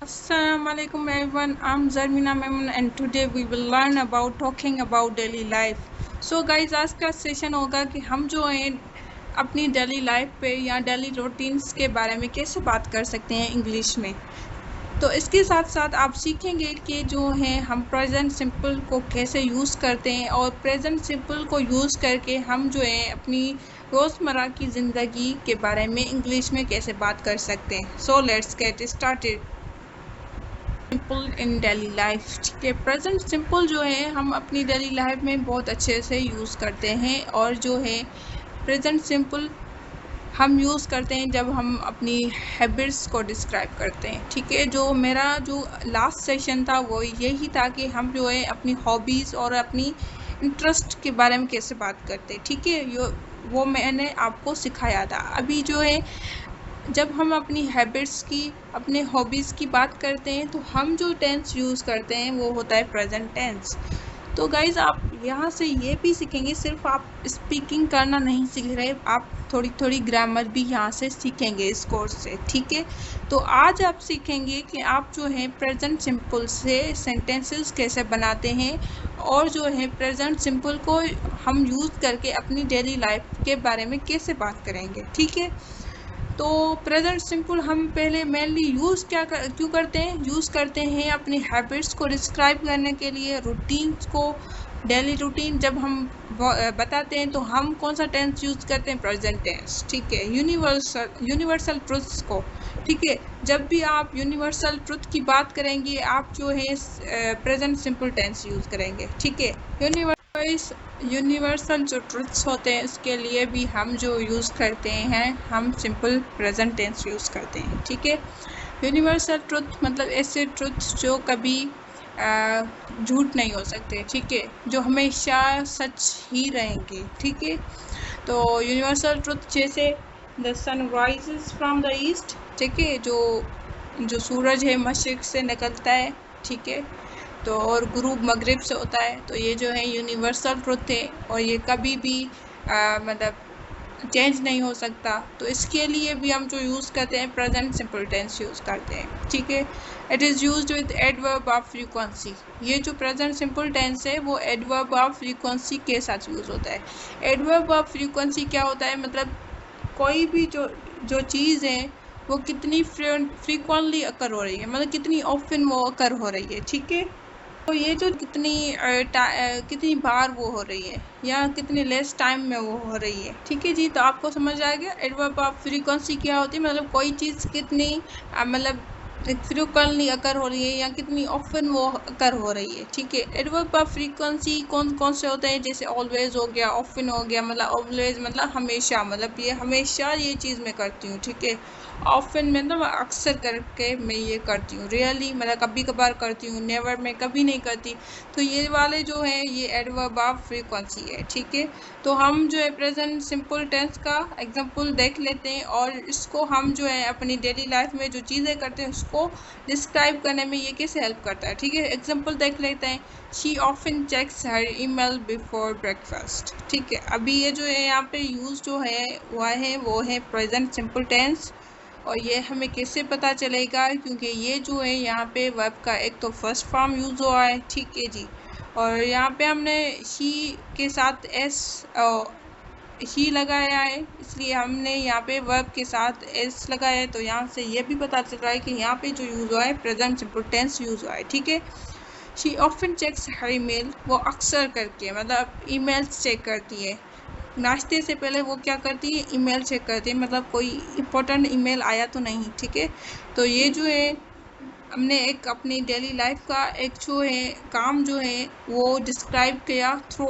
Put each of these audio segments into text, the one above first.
Assalamualaikum everyone. I'm Zarmina Memon and today we will learn about talking about daily life. So guys, आज का session होगा कि हम जो है अपनी डेली लाइफ पे या डेली रूटीन्स के बारे में कैसे बात कर सकते हैं इंग्लिश में। तो इसके साथ साथ आप सीखेंगे कि जो है हम प्रेजेंट सिंपल को कैसे यूज़ करते हैं और प्रेजेंट सिंपल को यूज़ करके हम जो है अपनी रोज़मर्रा की ज़िंदगी के बारे में इंग्लिश में कैसे बात कर सकते हैं। So let's get started. Simple in daily life, ठीक है। प्रेजेंट सिंपल जो है हम अपनी डेली लाइफ में बहुत अच्छे से यूज़ करते हैं और जो है प्रेजेंट सिंपल हम यूज़ करते हैं जब हम अपनी हैबिट्स को डिस्क्राइब करते हैं, ठीक है। जो मेरा जो लास्ट सेशन था वो यही था कि हम जो है अपनी हॉबीज़ और अपनी इंटरेस्ट के बारे में कैसे बात करते हैं, ठीक है। वो मैंने आपको सिखाया था। अभी जो है जब हम अपनी हैबिट्स की, अपने हॉबीज़ की बात करते हैं तो हम जो टेंस यूज़ करते हैं वो होता है प्रेजेंट टेंस। तो गाइज़ आप यहाँ से ये भी सीखेंगे, सिर्फ आप स्पीकिंग करना नहीं सीख रहे, आप थोड़ी थोड़ी ग्रामर भी यहाँ से सीखेंगे इस कोर्स से, ठीक है। तो आज आप सीखेंगे कि आप जो है प्रेजेंट सिंपल से सेंटेंसेस कैसे बनाते हैं और जो है प्रेजेंट सिंपल को हम यूज़ करके अपनी डेली लाइफ के बारे में कैसे बात करेंगे, ठीक है। तो प्रेजेंट सिंपल हम पहले मेनली यूज़ क्यों करते हैं, यूज़ करते हैं अपनी हैबिट्स को डिस्क्राइब करने के लिए, रूटीन्स को, डेली रूटीन जब हम बताते हैं तो हम कौन सा टेंस यूज़ करते हैं, प्रेजेंट टेंस, ठीक है। यूनिवर्सल ट्रुथ्स को, ठीक है। जब भी आप यूनिवर्सल ट्रुथ की बात करेंगे आप जो है प्रेजेंट सिंपल टेंस यूज़ करेंगे, ठीक है। यूनिवर्सल जो ट्रुथ्स होते हैं उसके लिए भी हम जो यूज़ करते हैं हम सिंपल प्रेजेंट टेंस यूज़ करते हैं, ठीक है। यूनिवर्सल ट्रुथ मतलब ऐसे ट्रुथ्स जो कभी झूठ नहीं हो सकते, ठीक है, जो हमेशा सच ही रहेंगे, ठीक है। तो यूनिवर्सल ट्रुथ जैसे the sun rises from the east, ठीक है, जो सूरज है मशरिक़ से निकलता है, ठीक है। तो और गुरूब मगरिब से होता है। तो ये जो है यूनिवर्सल ट्रुथ है और ये कभी भी मतलब चेंज नहीं हो सकता। तो इसके लिए भी हम जो यूज़ करते हैं प्रेजेंट सिंपल टेंस यूज़ करते हैं, ठीक है। It is used with adverb of frequency. ये जो प्रेजेंट सिंपल टेंस है वो एडवर्ब ऑफ फ्रीक्वेंसी के साथ यूज़ होता है। एडवर्ब ऑफ फ्रीक्वेंसी क्या होता है, मतलब कोई भी जो चीज़ है वो कितनी फ्रीक्वेंटली अकर हो रही है, मतलब कितनी ऑफन वो अकर हो रही है, ठीक है। तो ये जो कितनी बार वो हो रही है या कितने लेस टाइम में वो हो रही है, ठीक है जी। तो आपको समझ आ गया एडवर्ब ऑफ फ्रीक्वेंसी क्या होती है, मतलब कोई चीज़ कितनी मतलब फ्रीक्वेंटली अकर हो रही है या कितनी ऑफन वो अकर हो रही है, ठीक है। एडवर्ब ऑफ फ्रीक्वेंसी कौन कौन से होते हैं, जैसे ऑलवेज हो गया, ऑफन हो गया, मतलब ऑलवेज मतलब हमेशा, मतलब ये हमेशा ये चीज़ मैं करती हूँ, ठीक है। ऑफन मतलब अक्सर करके मैं ये करती हूँ, रियली मतलब कभी कभार करती हूँ, नेवर मैं कभी नहीं करती। तो ये वाले जो है ये एडवर्ब ऑफ फ्रीक्वेंसी है, ठीक है। तो हम जो है प्रेजेंट सिंपल टेंस का एग्जांपल देख लेते हैं और इसको हम जो है अपनी डेली लाइफ में जो चीज़ें करते हैं उसको डिस्क्राइब करने में ये कैसे हेल्प करता है, ठीक है। एग्जांपल देख लेते हैं। She often checks her email before breakfast, ठीक है। अभी ये जो है यहाँ पे यूज़ जो है वो है प्रेजेंट सिंपल टेंस। और ये हमें कैसे पता चलेगा, क्योंकि ये जो है यहाँ पे वर्ब का एक तो फर्स्ट फॉर्म यूज़ हुआ है, ठीक है जी। और यहाँ पे हमने शी के साथ एस ही लगाया है, इसलिए हमने यहाँ पे वर्ब के साथ एस लगाया है। तो यहाँ से ये भी पता चल रहा है कि यहाँ पे जो यूज़ हुआ है प्रेजेंट सिंपल टेंस यूज़ हुआ है, ठीक है। She often checks her email, वो अक्सर करके मतलब ईमेल्स चेक करती है। नाश्ते से पहले वो क्या करती है, ईमेल चेक करती है, मतलब कोई इम्पोर्टेंट ईमेल आया तो नहीं, ठीक है। तो ये जो है हमने एक अपनी डेली लाइफ का एक जो है काम जो है वो डिस्क्राइब किया थ्रू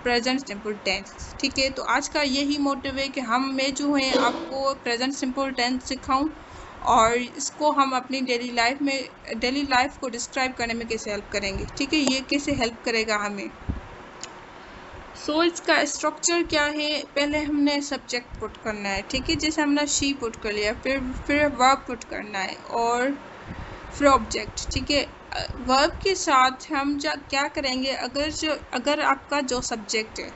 प्रेजेंट सिंपल टेंस, ठीक है। तो आज का यही मोटिव है कि मैं जो है आपको प्रेजेंट सिंपल टेंस सिखाऊं और इसको हम अपनी डेली लाइफ को डिस्क्राइब करने में कैसे हेल्प करेंगे, ठीक है। ये कैसे हेल्प करेगा हमें। सो इसका स्ट्रक्चर क्या है, पहले हमने सब्जेक्ट पुट करना है, ठीक है। जैसे हमने शी पुट कर लिया, फिर वर्ब पुट करना है और फिर ऑब्जेक्ट, ठीक है। वर्ब के साथ हम क्या करेंगे, अगर आपका जो सब्जेक्ट है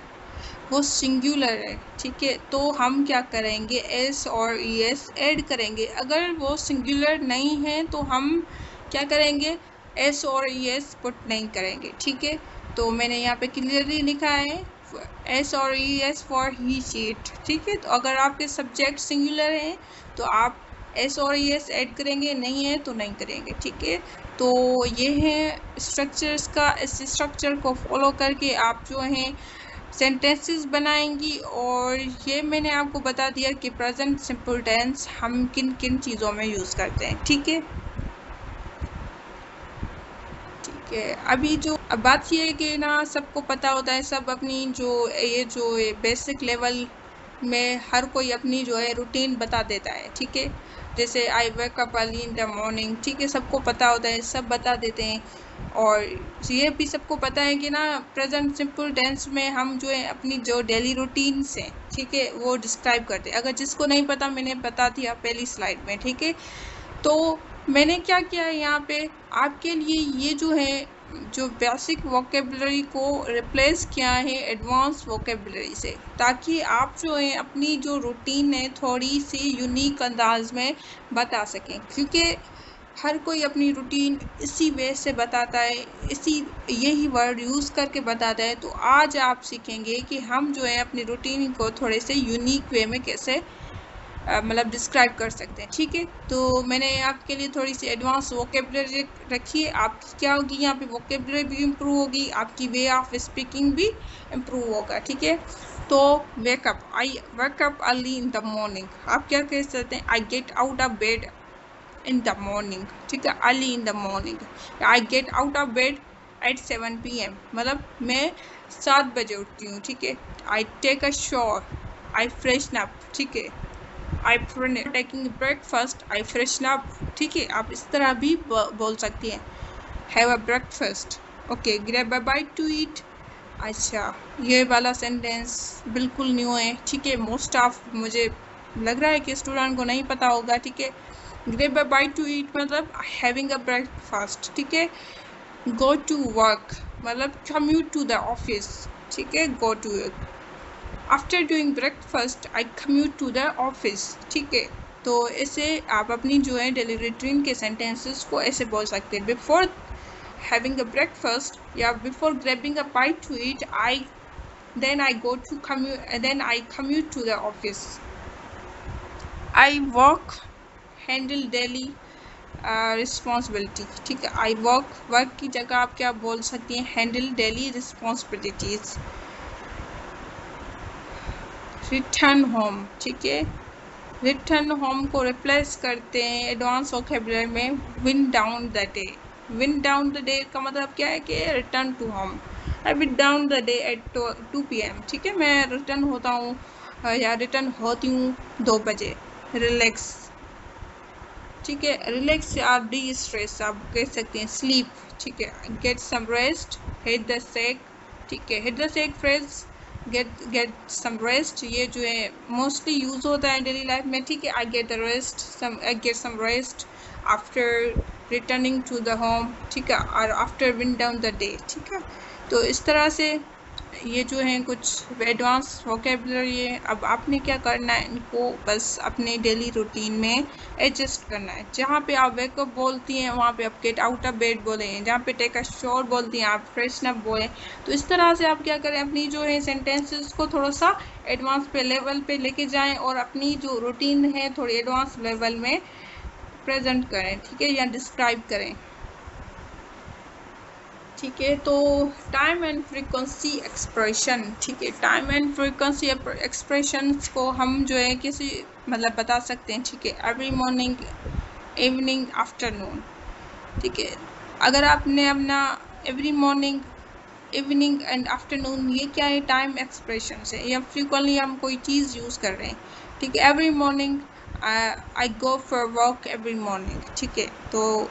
वो सिंगुलर है, ठीक है। तो हम क्या करेंगे, एस और ई एस ऐड करेंगे। अगर वो सिंगुलर नहीं है तो हम क्या करेंगे, एस और ई एस पुट नहीं करेंगे, ठीक है। तो मैंने यहाँ पे क्लियरली लिखा है एस और E S for he sheet, ठीक है। तो अगर आपके सब्जेक्ट सिंगुलर हैं तो आप एस और ई एस ऐड करेंगे, नहीं है तो नहीं करेंगे, ठीक है। तो ये है स्ट्रक्चर्स का। इस स्ट्रक्चर को फॉलो करके आप जो हैं सेंटेंसेस बनाएंगी। और ये मैंने आपको बता दिया कि प्रेजेंट सिंपल टेंस हम किन किन चीज़ों में यूज़ करते हैं, ठीक है। ठीक है, अभी जो अब बात ये है कि ना सबको पता होता है, सब अपनी जो बेसिक लेवल में हर कोई अपनी जो है रूटीन बता देता है, ठीक है। जैसे I wake up early in the morning, ठीक है, सबको पता होता है, सब बता देते हैं। और ये भी सबको पता है कि ना प्रेजेंट सिंपल टेंस में हम जो है अपनी जो डेली रूटीन्स हैं, ठीक है, वो डिस्क्राइब करते हैं। अगर जिसको नहीं पता, मैंने बता दिया पहली स्लाइड में, ठीक है। तो मैंने क्या किया है यहाँ पे आपके लिए, ये जो है जो बेसिक वोकेबलरी को रिप्लेस किया है एडवांस वोकेबलरी से, ताकि आप जो है अपनी जो रूटीन है थोड़ी सी यूनिक अंदाज में बता सकें। क्योंकि हर कोई अपनी रूटीन इसी वे से बताता है, इसी यही वर्ड यूज़ करके बताता है। तो आज आप सीखेंगे कि हम जो है अपनी रूटीन को थोड़े से यूनिक वे में कैसे मतलब डिस्क्राइब कर सकते हैं, ठीक है। तो मैंने आपके लिए थोड़ी सी एडवांस वोकेबलरी रखी है। आपकी क्या होगी, यहाँ पे वोकेबलरी भी इम्प्रूव होगी, आपकी वे ऑफ स्पीकिंग भी इम्प्रूव होगा, ठीक है। तो wake up, I wake up early in the morning, आप क्या कह सकते हैं, I get out of bed in the morning, ठीक है, early in the morning. I get out of bed at 7 PM, मतलब मैं 7 बजे उठती हूँ, ठीक है। I take a shower, I freshen up, ठीक है। I taking breakfast, I freshen up, ठीक है। आप इस तरह भी बोल सकती हैं, have a breakfast, okay, grab a bite to eat. अच्छा, ये वाला सेंटेंस बिल्कुल न्यू है, ठीक है। मोस्ट ऑफ मुझे लग रहा है कि स्टूडेंट को नहीं पता होगा, ठीक है। Grab a bite to eat मतलब हैविंग अ ब्रेकफास्ट, ठीक है। गो टू वर्क मतलब कम्यूट टू द ऑफिस, ठीक है, go to work. After doing breakfast I commute to the office, ठीक है। तो ऐसे आप अपनी जो है डेली रूटीन के सेंटेंसेस को ऐसे बोल सकते हैं, बिफोर हैविंग अ ब्रेकफास्ट या before grabbing a bite to eat I commute to the office. I work, handle daily responsibility, ठीक है। आई वर्क की जगह आप क्या बोल सकती हैं, handle daily responsibilities. Return home, ठीक है। रिटर्न होम को रिप्लेस करते हैं एडवांस वोकैबुलरी में wind down the day. Wind down the day का मतलब क्या है कि return to home. I wind down the day at 2 PM, ठीक है, मैं रिटर्न होता हूँ या रिटर्न होती हूँ 2 बजे। रिलैक्स, ठीक है, रिलैक्स या डी स्ट्रेस आप कह सकते हैं। स्लीप, ठीक है, get some rest, hit the sack, ठीक है। Hit the sack phrase get some rest, ये जो है मोस्टली यूज होता है डेली लाइफ में, ठीक है। I get some rest after returning to the home, ठीक है, और after wind down the day, ठीक है। तो इस तरह से ये जो है कुछ एडवांस वोकैबुलरी है। अब आपने क्या करना है, इनको बस अपने डेली रूटीन में एडजस्ट करना है। जहाँ पे आप वेकअप बोलती हैं वहाँ पे आप गेट आउट ऑफ बेड बोलें, जहाँ पे टेक अ शॉवर बोलती हैं आप फ्रेशन अप बोलें। तो इस तरह से आप क्या करें, अपनी जो है सेंटेंसेस को थोड़ा सा एडवांस पे लेवल पे लेके जाएं और अपनी जो रूटीन है थोड़ी एडवांस लेवल में प्रेजेंट करें, ठीक है, या डिस्क्राइब करें, ठीक है। तो टाइम एंड फ्रीक्वेंसी एक्सप्रेशन, ठीक है, टाइम एंड फ्रीक्वेंसी एक्सप्रेशंस को हम जो है किसी मतलब बता सकते हैं, ठीक है। एवरी मॉर्निंग, इवनिंग, आफ्टरनून, ठीक है। अगर आपने अपना every morning, evening and afternoon, ये क्या है, टाइम एक्सप्रेशन है या फ्रीक्वेंटली हम कोई चीज़ यूज़ कर रहे हैं, ठीक है। Every morning I go for walk every morning, ठीक है। तो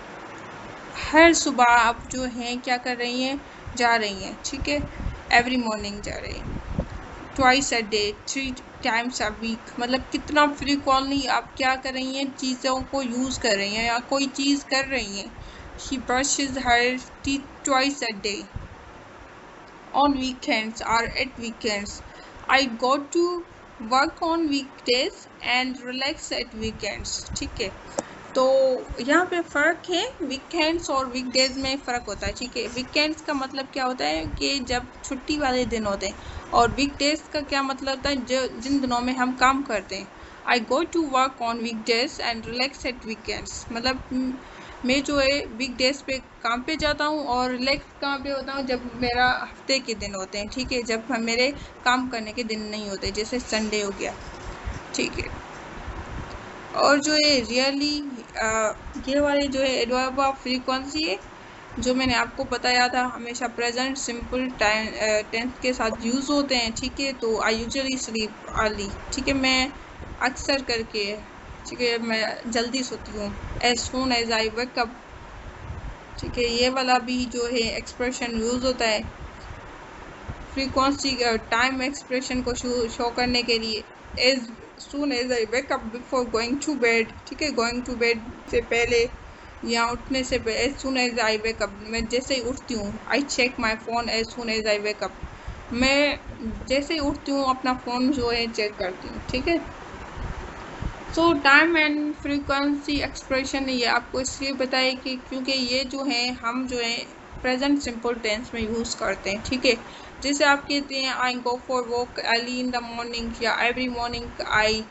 हर सुबह आप जो हैं क्या कर रही हैं, जा रही हैं, ठीक है। एवरी मॉर्निंग जा रही हैं। Twice a day, 3 times a week, मतलब कितना फ्रीक्वेंटली आप क्या कर रही हैं, चीज़ों को यूज़ कर रही हैं या कोई चीज़ कर रही हैं। She brushes her teeth twice a day on weekends और at weekends. I go to work on weekdays and relax at weekends. ठीक है, तो यहाँ पे फ़र्क है, वीकेंड्स और वीकडेज में फ़र्क होता है। ठीक है, वीकेंड्स का मतलब क्या होता है कि जब छुट्टी वाले दिन होते हैं, और वीकडेज का क्या मतलब होता है, जो जिन दिनों में हम काम करते हैं। I go to work on weekdays and relax at weekends, मतलब मैं जो है वीकडेज पे काम पे जाता हूँ और रिलैक्स कहाँ पे होता हूँ, जब मेरा हफ्ते के दिन होते हैं। ठीक है, जब मेरे काम करने के दिन नहीं होते, जैसे संडे हो गया। ठीक है, और जो है रियली ये वाले जो है एडवर्ब ऑफ फ्रीक्वेंसी है, जो मैंने आपको बताया था, हमेशा प्रेजेंट सिंपल टाइम टेंस के साथ यूज़ होते हैं। ठीक है, तो आई यूजुअली स्लीप अर्ली। ठीक है, मैं अक्सर करके, ठीक है, मैं जल्दी सोती हूँ। As soon as I wake up. ठीक है, ये वाला भी जो है एक्सप्रेशन यूज़ होता है फ्रीक्वेंसी टाइम एक्सप्रेशन को शो करने के लिए। As soon as I wake up before going to bed. ठीक है, गोइंग टू बेड से पहले या उठने से पहले, as soon as I wake up, मैं जैसे ही उठती हूँ। I check my phone as soon as I wake up, मैं जैसे ही उठती हूँ अपना फ़ोन जो है चेक करती हूँ। ठीक है, सो टाइम एंड फ्रीक्वेंसी एक्सप्रेशन ये आपको इसलिए बताए कि क्योंकि ये जो है हम जो है प्रेजेंट सिंपल टेंस में यूज़ करते हैं। ठीक है, जैसे आप कहते हैं I go for walk early in the morning, या every morning I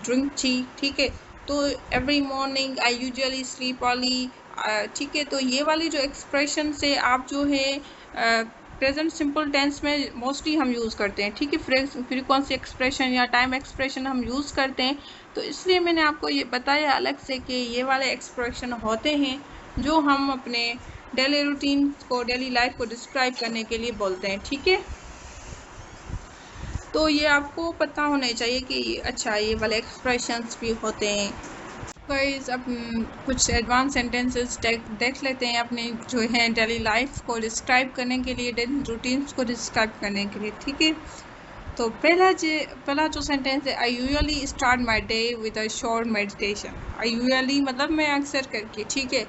drink tea. ठीक है, तो every morning I usually sleep early. ठीक है, तो ये वाली जो एक्सप्रेशन से आप जो है प्रेजेंट सिंपल टेंस में मोस्टली हम यूज़ करते हैं। ठीक है, फ्रीक्वेंसी एक्सप्रेशन या टाइम एक्सप्रेशन हम यूज़ करते हैं, तो इसलिए मैंने आपको ये बताया अलग से कि ये वाले एक्सप्रेशन होते हैं जो हम अपने डेली रूटीन को, डेली लाइफ को डिस्क्राइब करने के लिए बोलते हैं। ठीक है, तो ये आपको पता होना चाहिए कि अच्छा ये वाले एक्सप्रेशंस भी होते हैं। गाइस, अब कुछ एडवांस सेंटेंसेस देख लेते हैं अपने जो है डेली लाइफ को डिस्क्राइब करने के लिए, डेली रूटीन्स को डिस्क्राइब करने के लिए। ठीक है, तो पहला जो सेंटेंस है, I usually start my day with a short meditation. I usually मतलब मैं अक्सर करके, ठीक है,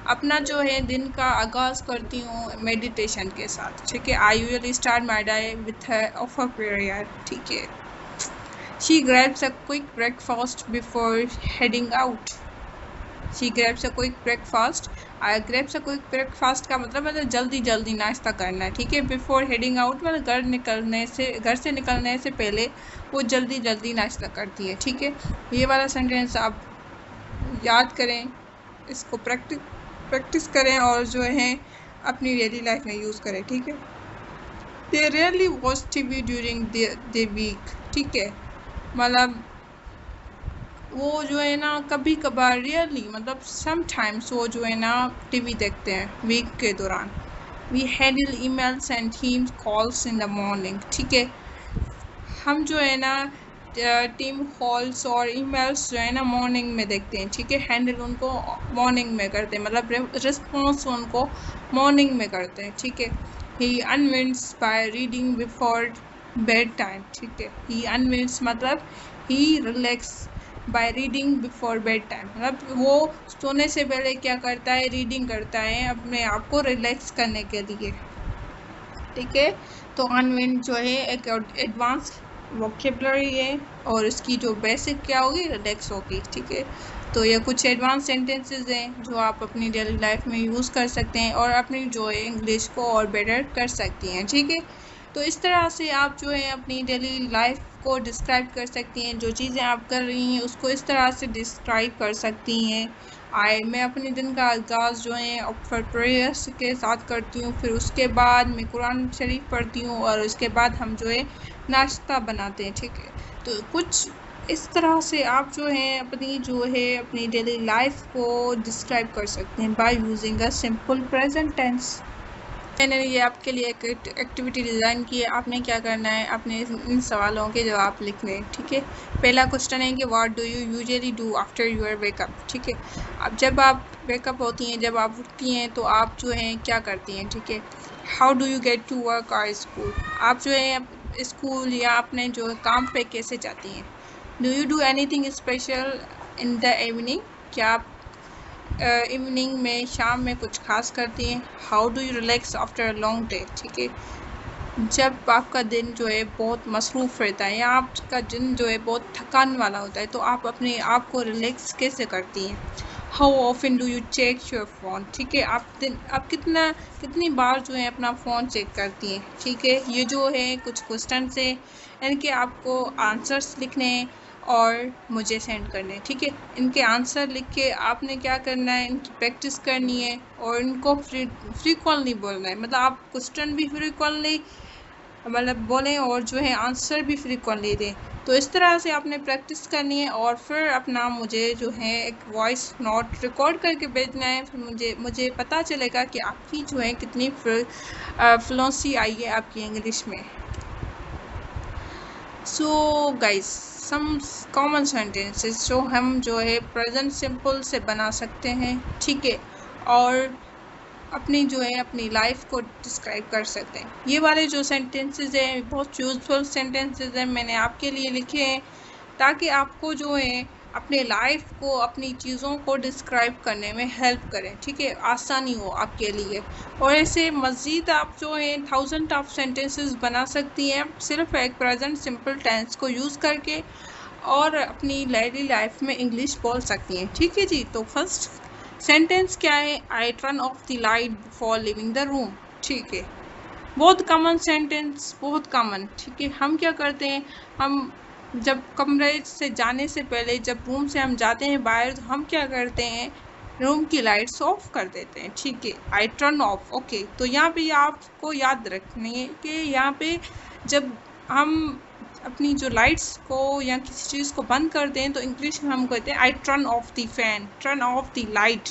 अपना जो है दिन का आगाज़ करती हूँ मेडिटेशन के साथ। ठीक है, I usually start my day width of a prayer. ठीक है, she grabs a quick breakfast before heading out. She grabs a quick breakfast. grabs a quick breakfast का मतलब जल्दी जल्दी नाश्ता करना है। ठीक है, बिफोर हेडिंग आउट मतलब घर से निकलने से पहले वो जल्दी जल्दी नाश्ता करती है। ठीक है, ये वाला सेंटेंस आप याद करें, इसको प्रैक्टिस करें और जो है अपनी डेली लाइफ में यूज़ करें। ठीक है, they rarely watch TV during the week। ठीक है, मतलब वो जो है ना कभी कभार, रियरली मतलब समटाइम्स वो जो है ना टीवी देखते हैं वीक के दौरान। We handle emails and team calls in the morning. ठीक है, हम जो है ना टीम कॉल्स और ईमेल्स जो है ना मॉर्निंग में देखते हैं। ठीक है, हैंडल उनको मॉर्निंग में करते हैं, मतलब रिस्पॉन्स उनको मॉर्निंग में करते हैं। ठीक है, he unwinds by reading before bed time. ठीक है, ही अनविंड्स मतलब he relax by reading before bed time, मतलब वो सोने से पहले क्या करता है, रीडिंग करता है अपने आप को रिलैक्स करने के लिए। ठीक है, तो अनविंड जो है एक एडवांस वोकेबलरी है और इसकी जो बेसिक क्या होगी, रिलैक्स होगी। ठीक है, तो ये कुछ एडवांस सेंटेंसेस हैं जो आप अपनी डेली लाइफ में यूज़ कर सकते हैं और अपनी जो है इंग्लिश को और बेटर कर सकती हैं। ठीक है, तो इस तरह से आप जो है अपनी डेली लाइफ को डिस्क्राइब कर सकती हैं, जो चीज़ें आप कर रही हैं उसको इस तरह से डिस्क्राइब कर सकती हैं। मैं अपने दिन का आगाज़ जो है फिर प्रेयर्स के साथ करती हूँ, फिर उसके बाद मैं कुरान शरीफ पढ़ती हूँ और उसके बाद हम जो है नाश्ता बनाते हैं। ठीक है, तो कुछ इस तरह से आप जो है अपनी डेली लाइफ को डिस्क्राइब कर सकते हैं by using a simple present tense. मैंने ये आपके लिए एक एक्टिविटी डिज़ाइन की है। आपने क्या करना है, अपने इन सवालों के जवाब लिखने हैं। ठीक है, पहला क्वेश्चन है कि what do you usually do after your wake up. ठीक है, अब जब आप वेकअप होती हैं, जब आप उठती हैं तो आप जो हैं क्या करती हैं। ठीक है, how do you get to work और स्कूल, आप जो है स्कूल या अपने जो काम पे कैसे जाती हैं। Do you do anything special in the evening, क्या आप इवनिंग में, शाम में कुछ खास करती हैं। How do you relax after a long day. ठीक है, जब आपका दिन जो है बहुत मसरूफ़ रहता है या आपका दिन जो है बहुत थकान वाला होता है, तो आप अपने आप को रिलैक्स कैसे करती हैं? How often do you check your phone? ठीक है, आप कितनी बार जो है अपना फ़ोन चेक करती हैं? ठीक है, ये जो है कुछ क्वेश्चन है, इनके आपको आंसर्स लिखने हैं और मुझे सेंड करने हैं। ठीक है, इनके आंसर लिख के आपने क्या करना है, इनकी प्रैक्टिस करनी है और इनको फ्रीक्वेंटली बोलना है। मतलब आप क्वेश्चन भी फ्रीक्वेंटली मतलब बोलें और जो है आंसर भी फ्रीक्वेंटली दें। तो इस तरह से आपने प्रैक्टिस करनी है और फिर अपना मुझे जो है एक वॉइस नोट रिकॉर्ड करके भेजना है। फिर मुझे पता चलेगा कि आपकी जो है कितनी फ्लुएंसी आई है आपकी इंग्लिश में। So guys, some common sentences जो हम जो है प्रेजेंट सिंपल से बना सकते हैं। ठीक है, और अपनी जो है अपनी लाइफ को डिस्क्राइब कर सकते हैं। ये वाले जो सेंटेंसेस हैं बहुत यूजफुल सेंटेंसेस हैं, मैंने आपके लिए लिखे हैं ताकि आपको जो है अपने लाइफ को, अपनी चीज़ों को डिस्क्राइब करने में हेल्प करें। ठीक है, आसानी हो आपके लिए। और ऐसे मज़ीद आप जो है 1000 ऑफ सेंटेंसेस बना सकती हैं सिर्फ एक प्रेजेंट सिंपल टेंस को यूज़ करके और अपनी डेली लाइफ में इंग्लिश बोल सकती हैं। ठीक है जी, तो फर्स्ट सेंटेंस क्या है? I turn off the light before living the room. ठीक है, बहुत कॉमन सेंटेंस, बहुत कॉमन। ठीक है, हम क्या करते हैं, हम जब कमरे से जाने से पहले, जब रूम से हम जाते हैं बाहर, तो हम क्या करते हैं, रूम की लाइट्स ऑफ कर देते हैं। ठीक है, आई टर्न ऑफ। ओके, तो यहाँ पे आपको याद रखनी है कि यहाँ पे जब हम अपनी जो लाइट्स को या किसी चीज़ को बंद करते हैं तो इंग्लिश में हम कहते हैं I turn off the fan, turn off the light.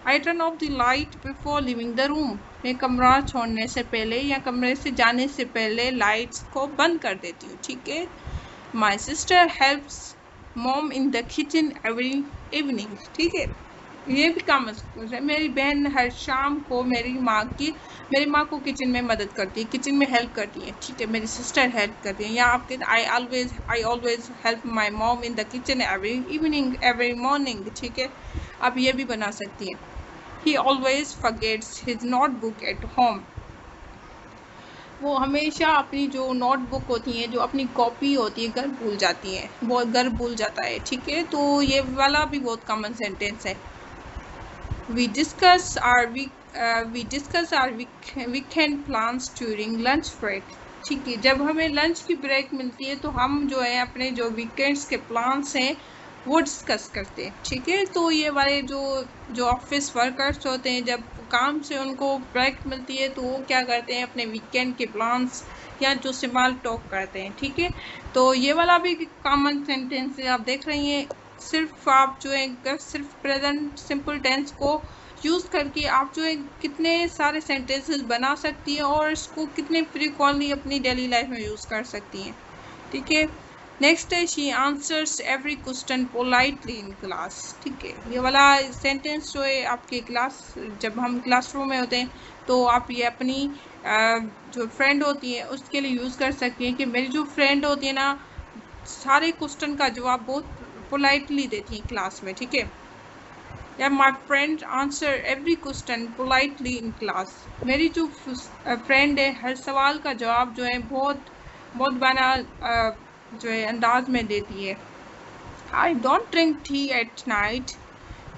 I turn off the light before living the room. मैं कमरा छोड़ने से पहले या कमरे से जाने से पहले लाइट्स को बंद कर देती हूँ। ठीक है, my sister helps mom in the kitchen every evening. ठीक है, ये भी काम है। मेरी बहन हर शाम को मेरी माँ को किचन में मदद करती है, किचन में हेल्प करती है। ठीक है, मेरी सिस्टर हेल्प करती है। या आपके I always help my mom in the kitchen every evening, every morning. ठीक है, आप ये भी बना सकती हैं। He always forgets his notebook at home. वो हमेशा अपनी जो नोटबुक होती है, जो अपनी कॉपी होती है, घर भूल जाती है, वो घर भूल जाता है। ठीक है, तो ये वाला भी बहुत कॉमन सेंटेंस है। We discuss our weekend plans during lunch break. ठीक है, जब हमें लंच की ब्रेक मिलती है तो हम जो है अपने जो वीकेंड्स के प्लान्स हैं वो डिस्कस करते हैं। ठीक है, तो ये वाले जो ऑफिस वर्कर्स होते हैं, जब काम से उनको ब्रेक मिलती है तो वो क्या करते हैं, अपने वीकेंड के प्लान्स या जो स्मॉल टॉक करते हैं। ठीक है, तो ये वाला भी कॉमन सेंटेंस है, आप देख रही हैं। सिर्फ आप जो है सिर्फ प्रेजेंट सिंपल टेंस को यूज़ करके आप जो है कितने सारे सेंटेंसेस बना सकती हैं और इसको कितने फ्रीक्वेंटली अपनी डेली लाइफ में यूज़ कर सकती हैं। ठीक है, नेक्स्ट है she answers every question politely in class. ठीक है, ये वाला सेंटेंस जो है आपके क्लास, जब हम क्लासरूम में होते हैं तो आप ये अपनी जो फ्रेंड होती है उसके लिए यूज़ कर सकती हैं कि मेरी जो फ्रेंड होती है ना, सारे क्वेश्चन का जवाब बहुत पोलाइटली देती हैं क्लास में। ठीक है, या my friend answer every question politely in class. मेरी जो फ्रेंड है हर सवाल का जवाब जो है बहुत बहुत बना जो है अंदाज में देती है। I don't drink tea at night.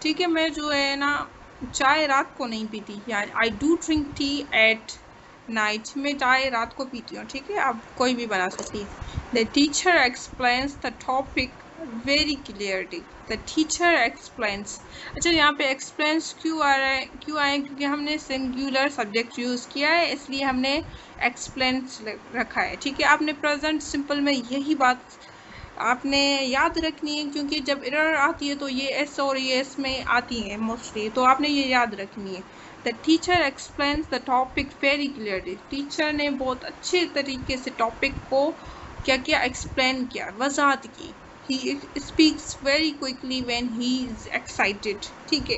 ठीक है, मैं जो है ना चाय रात को नहीं पीती, या I do drink tea at night, मैं चाय रात को पीती हूँ। ठीक है, आप कोई भी बना सकती है। The teacher explains the topic very clearly. The teacher explains. अच्छा, यहाँ पे एक्सप्लेन्स क्यों आ रहा है, क्योंकि हमने सिंगुलर सब्जेक्ट यूज़ किया है, इसलिए हमने एक्सप्लेन्स रखा है। ठीक है, आपने प्रेजेंट सिंपल में यही बात आपने याद रखनी है, क्योंकि जब एरर आती है तो ये एस और ये एस में आती है मोस्टली, तो आपने ये याद रखनी है। The teacher explains the topic very clearly. Teacher ने बहुत अच्छे तरीके से टॉपिक को क्या किया, एक्सप्लेन किया, वजाहत की। He speaks very quickly when he is excited. ठीक है,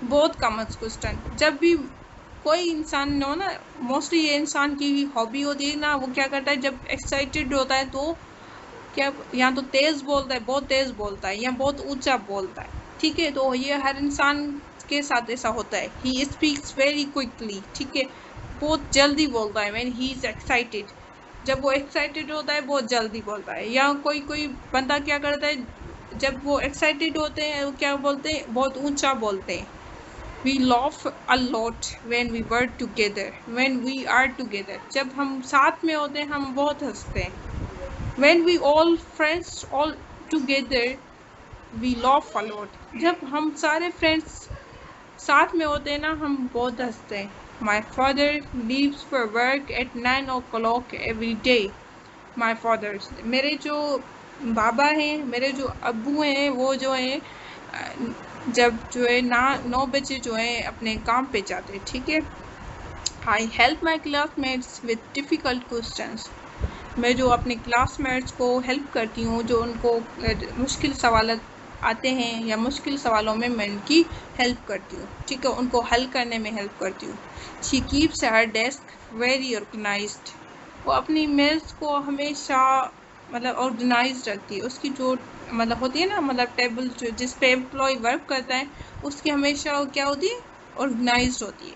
बहुत कॉमन क्वेश्चन। जब भी कोई इंसान हो ना, मोस्टली ये इंसान की हॉबी होती है ना, वो क्या करता है जब एक्साइटेड होता है तो क्या, या तो तेज़ बोलता है, बहुत तेज़ बोलता है, या बहुत ऊंचा बोलता है। ठीक है, तो ये हर इंसान के साथ ऐसा होता है। He speaks very quickly. ठीक है, बहुत जल्दी बोलता है व्हेन ही इज एक्साइटेड। जब वो एक्साइटेड होता है बहुत जल्दी बोलता है। या कोई कोई बंदा क्या करता है, जब वो एक्साइटेड होते हैं वो क्या बोलते हैं, बहुत ऊंचा बोलते हैं। We laugh a lot when we were together. When we are together, जब हम साथ में होते हैं हम बहुत हंसते हैं। When we all friends all together, we laugh a lot. जब हम सारे फ्रेंड्स साथ में होते हैं ना हम बहुत हंसते हैं। My father leaves for work at 9 o'clock every day. My father, मेरे जो बाबा हैं, मेरे जो अब्बू हैं, वो जो हैं जब जो है 9 बजे जो है अपने काम पे जाते हैं, ठीक है। I help my classmates with difficult questions. मैं जो अपने क्लासमेट्स को हेल्प करती हूँ, जो उनको मुश्किल सवाल आते हैं या मुश्किल सवालों में मैं उनकी हेल्प करती हूँ, ठीक है, उनको हल करने में हेल्प करती हूँ। She keeps her desk very organised. वो अपनी मेज़ को हमेशा मतलब ऑर्गेनाइज रखती है। उसकी जो मतलब होती है ना, मतलब टेबल जो जिस पे एम्प्लॉय वर्क करता है उसकी हमेशा क्या होती है, ऑर्गेनाइज्ड होती है।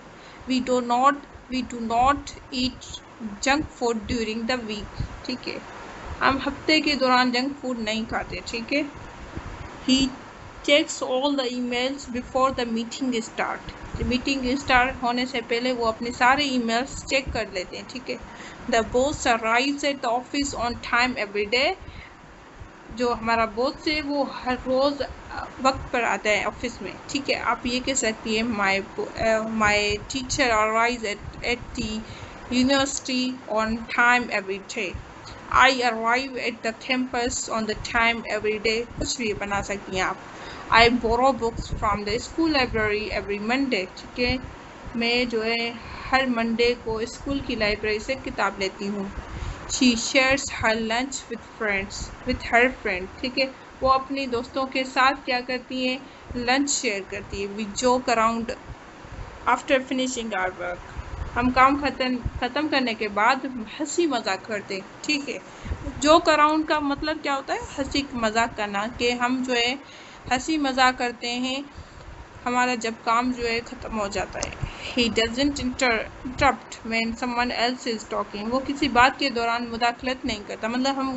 We do not eat junk food during the week, ठीक है, हम हफ्ते के दौरान जंक फूड नहीं खाते, ठीक है। He checks all the emails before the meeting start. Meeting start होने से पहले वो अपने सारे ईमेल्स चेक कर लेते हैं, ठीक है। The boss arrives at the office on time every day. जो हमारा बॉस है वो हर रोज़ वक्त पर आता है ऑफिस में, ठीक है। आप ये कह सकती है my teacher arrives at the university on time every day. I arrive at the campus on the time every day. कुछ भी बना सकती हैं आप। I borrow books from the school library every Monday, ठीक है, मैं जो है हर मंडे को स्कूल की लाइब्रेरी से किताब लेती हूँ। She shares her lunch with friends, with her friend, ठीक है, वो अपनी दोस्तों के साथ क्या करती है, लंच शेयर करती है। We joke around after finishing our work. हम काम ख़त्म करने के बाद हंसी मजाक करते हैं, ठीक है। जोक अराउंड का मतलब क्या होता है, हंसी मजाक करना, कि हम जो है हंसी मजाक करते हैं हमारा जब काम जो है ख़त्म हो जाता है। He doesn't interrupt when someone else is talking. वो किसी बात के दौरान मुदाखलत नहीं करता, मतलब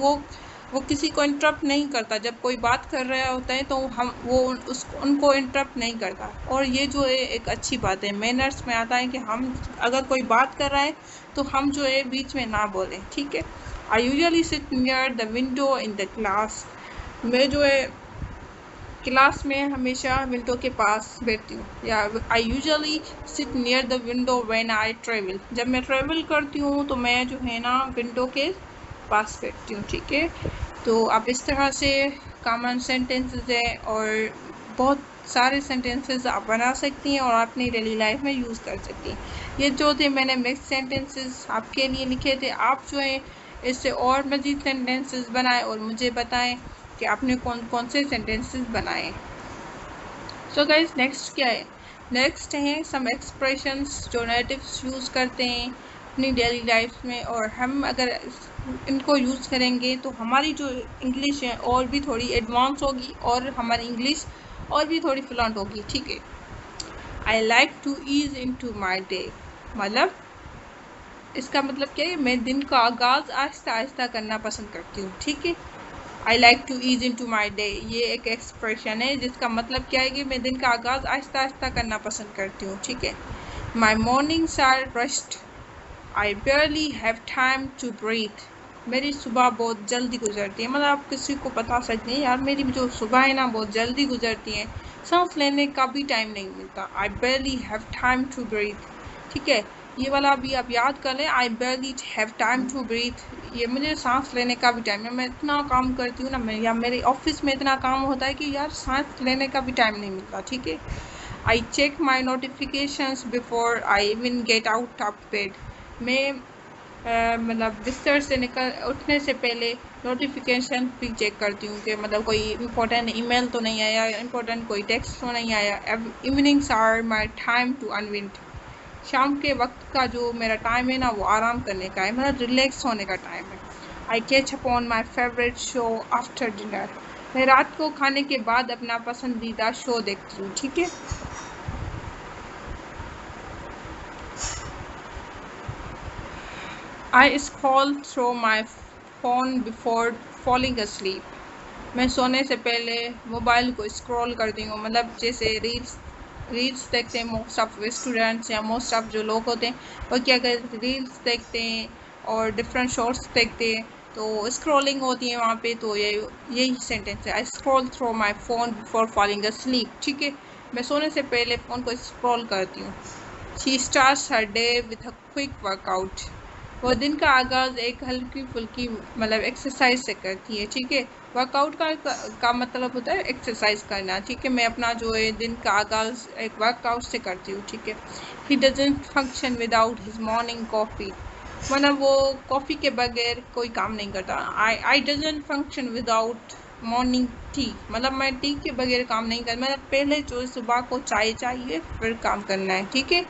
वो किसी को इंटरप्ट नहीं करता। जब कोई बात कर रहा होता है तो वो उनको इंटरप्ट नहीं करता। और ये जो है एक अच्छी बात है, मैनर्स में आता है कि हम अगर कोई बात कर रहा है तो हम जो है बीच में ना बोलें, ठीक है। I usually sit near the window in the class. मैं जो है क्लास में हमेशा विंडो के पास बैठती हूँ। या I usually seat near the window when I travel. जब मैं ट्रेवल करती हूँ तो मैं जो है ना विंडो के पास बैठती हूँ, ठीक है। तो आप इस तरह से कॉमन सेंटेंसेस है और बहुत सारे सेंटेंसेस आप बना सकती हैं और अपनी डेली लाइफ में यूज़ कर सकती हैं। ये जो थे मैंने मिक्स सेंटेंसेस आपके लिए लिखे थे। आप जो है इससे और मज़ीद सेंटेंसेस बनाएं और मुझे बताएं कि आपने कौन कौन से सेंटेंसेस बनाए। सो गाइस नेक्स्ट क्या है, नेक्स्ट हैं सम एक्सप्रेशंस जो नेटिव्स यूज़ करते हैं अपनी डेली लाइफ में, और हम अगर इनको यूज़ करेंगे तो हमारी जो इंग्लिश है और भी थोड़ी एडवांस होगी और हमारी इंग्लिश और भी थोड़ी फ्लुएंट होगी, ठीक है। I like to ease into my day, मतलब इसका मतलब क्या है, मैं दिन का आगाज़ आहिस्ता आहिस्ता करना पसंद करती हूँ, ठीक है। I like to ease into my day, ये एक एक्सप्रेशन है जिसका मतलब क्या है कि मैं दिन का आगाज़ आहिस्ता आहिस्ता करना पसंद करती हूँ, ठीक है। My mornings are rushed, I barely have time to breathe, मेरी सुबह बहुत जल्दी गुजरती है। मतलब आप किसी को बता सकते हैं यार मेरी जो सुबह है ना बहुत जल्दी गुजरती है, सांस लेने का भी टाइम नहीं मिलता। I barely have time to breathe, ठीक है, ये वाला भी आप याद कर लें। I barely have time to breathe, ये मुझे सांस लेने का भी टाइम है। मैं इतना काम करती हूँ ना, मैं या मेरे ऑफिस में इतना काम होता है कि यार सांस लेने का भी टाइम नहीं मिलता, ठीक है। I check my notifications before I even get out of bed, मैं मतलब बिस्तर से उठने से पहले नोटिफिकेशन भी चेक करती हूँ कि मतलब कोई इम्पोर्टेंट ईमेल तो नहीं आया, इम्पोर्टेंट कोई टेक्स्ट तो नहीं आया। Evenings are my time to unwind, शाम के वक्त का जो मेरा टाइम है ना वो आराम करने का है, मतलब रिलैक्स होने का टाइम है। आई catch up on my favourite show after dinner, मैं रात को खाने के बाद अपना पसंदीदा शो देखती हूँ, ठीक है। I scroll through my phone before falling asleep. मैं सोने से पहले मोबाइल को स्क्रॉल करती हूँ, मतलब जैसे रील्स देखते हैं मोस्ट ऑफ स्टूडेंट्स या मोस्ट ऑफ जो लोग होते हैं वो क्या करते हैं, रील्स देखते हैं और डिफरेंट शॉर्ट्स देखते हैं, तो स्क्रॉलिंग होती है वहाँ पे। तो यही सेंटेंस है, I scroll through my phone before falling asleep. ठीक है, मैं सोने से पहले फ़ोन को स्क्रॉल करती हूँ। She starts her day with a quick workout. वो दिन का आगाज़ एक हल्की फुल्की मतलब एक्सरसाइज से करती है। ठीक है, वर्कआउट का मतलब होता है एक्सरसाइज करना। ठीक है, मैं अपना जो है दिन का आगाज़ एक वर्कआउट से करती हूँ। ठीक है, he doesn't function without his morning coffee. मतलब वो कॉफ़ी के बगैर कोई काम नहीं करता। I doesn't function without morning tea, मतलब मैं टी के बगैर काम नहीं कर, मतलब पहले जो सुबह को चाय चाहिए फिर काम करना है। ठीक है,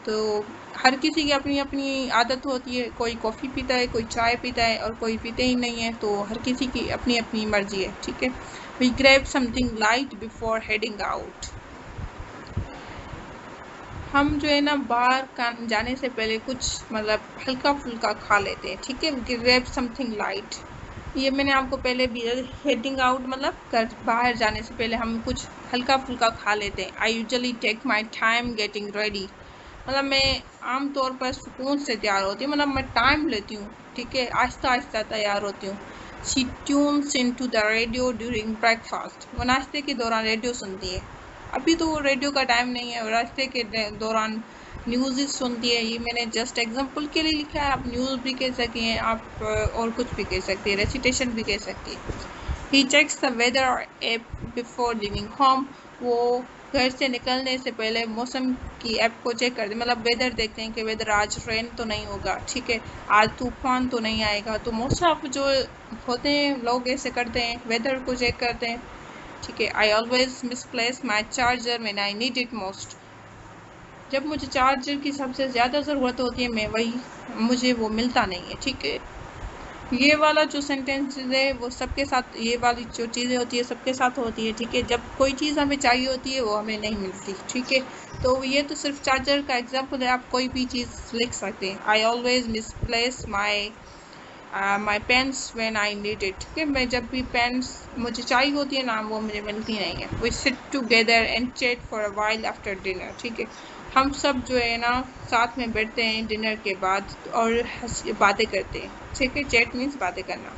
तो हर किसी की अपनी अपनी आदत होती है, कोई कॉफ़ी पीता है, कोई चाय पीता है और कोई पीते ही नहीं है, तो हर किसी की अपनी अपनी मर्जी है। ठीक है, we grab something light before heading out. हम जो है ना बाहर जाने से पहले कुछ मतलब हल्का फुल्का खा लेते हैं। ठीक है, ग्रैब समथिंग लाइट, ये मैंने आपको पहले भी, हेडिंग आउट मतलब बाहर जाने से पहले हम कुछ हल्का फुल्का खा लेते हैं। I usually take my time getting ready, मतलब मैं आम तौर पर सुकून से तैयार होती हूँ, मतलब मैं टाइम लेती हूँ। ठीक है, आहिस्ता आहिस्ता तैयार होती हूँ। She tunes into the radio during breakfast, वो नाश्ते के दौरान रेडियो सुनती है। अभी तो रेडियो का टाइम नहीं है, रास्ते के दौरान न्यूज़ सुनती है। ये मैंने जस्ट एग्जांपल के लिए लिखा है, आप न्यूज़ भी कह सकती हैं, आप और कुछ भी कह सकती है, रेसिटेशन भी कह सकती है। He checks the weather app before leaving home, वो घर से निकलने से पहले मौसम की ऐप को चेक करते हैं, मतलब वेदर देखते हैं कि वेदर आज रेन तो नहीं होगा। ठीक है, आज तूफान तो नहीं आएगा। तो मोस्ट ऑफ जो होते हैं लोग ऐसे करते हैं, वेदर को चेक करते हैं। ठीक है, आई always misplace my charger when I need it most, जब मुझे चार्जर की सबसे ज़्यादा ज़रूरत होती है मुझे वो मिलता नहीं है। ठीक है, ये वाला जो सेंटेंस है वो सबके साथ, ये वाली जो चीज़ें होती है सबके साथ होती है। ठीक है, जब कोई चीज़ हमें चाहिए होती है वो हमें नहीं मिलती। ठीक है, तो ये तो सिर्फ चार्जर का एग्जांपल है, आप कोई भी चीज़ लिख सकते हैं। I always misplace my pens when I need it. ठीक है, मैं जब भी पेन्स मुझे चाहिए होती है ना वो मुझे मिलती नहीं है। We sit together and chat for a while after dinner. ठीक है, हम सब जो है ना साथ में बैठते हैं डिनर के बाद और बातें करते हैं। ठीक है, चैट मीन्स बातें करना।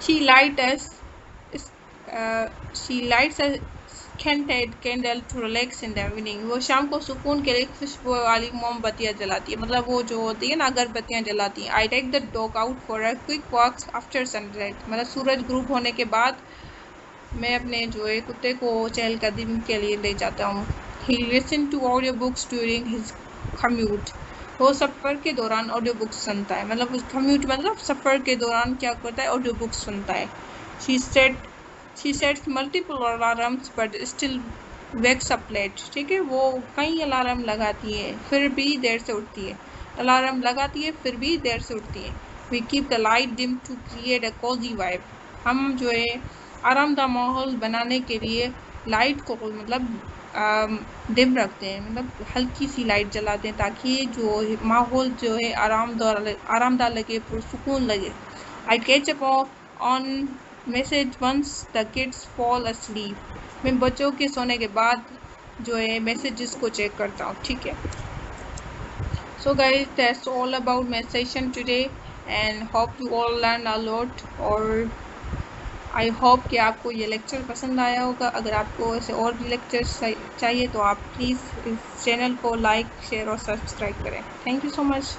She light us she lights a candle to relax in the evening, वो शाम को सुकून के लिए खुशबू वाली मोमबत्तियाँ जलाती है, मतलब वो जो होती है ना अगरबत्तियाँ जलाती हैं। I take the dog out for a quick walk after sunrise, मतलब सूरज ग्रुप होने के बाद मैं अपने जो है कुत्ते को चहलकदमी के लिए ले जाता हूँ। He listen to audio books during his commute, वो सफ़र के दौरान ऑडियो बुक्स सुनता है, मतलब कम्यूट मतलब सफ़र के दौरान क्या करता है, ऑडियो बुक्स सुनता है। She sets multiple alarms but still wakes up late. ठीक है, वो कई अलार्म लगाती है फिर भी देर से उठती है, अलार्म लगाती है फिर भी देर से उठती है। We keep the light dim to create a cosy vibe, हम जो है आरामदायक माहौल बनाने के लिए लाइट को मतलब डिम रखते हैं, मतलब हल्की सी लाइट जलाते हैं ताकि जो माहौल जो है आरामदायक लगे, पुरसुकून लगे। I catch up on message once the kids fall asleep, मैं बच्चों के सोने के बाद जो है मैसेजेस को चेक करता हूँ। ठीक है, so guys that's all about my session today and hope you all learn a lot, और आई होप कि आपको ये लेक्चर पसंद आया होगा। अगर आपको ऐसे और भी लेक्चर्स चाहिए तो आप प्लीज़ इस चैनल को लाइक शेयर और सब्सक्राइब करें। Thank you so much.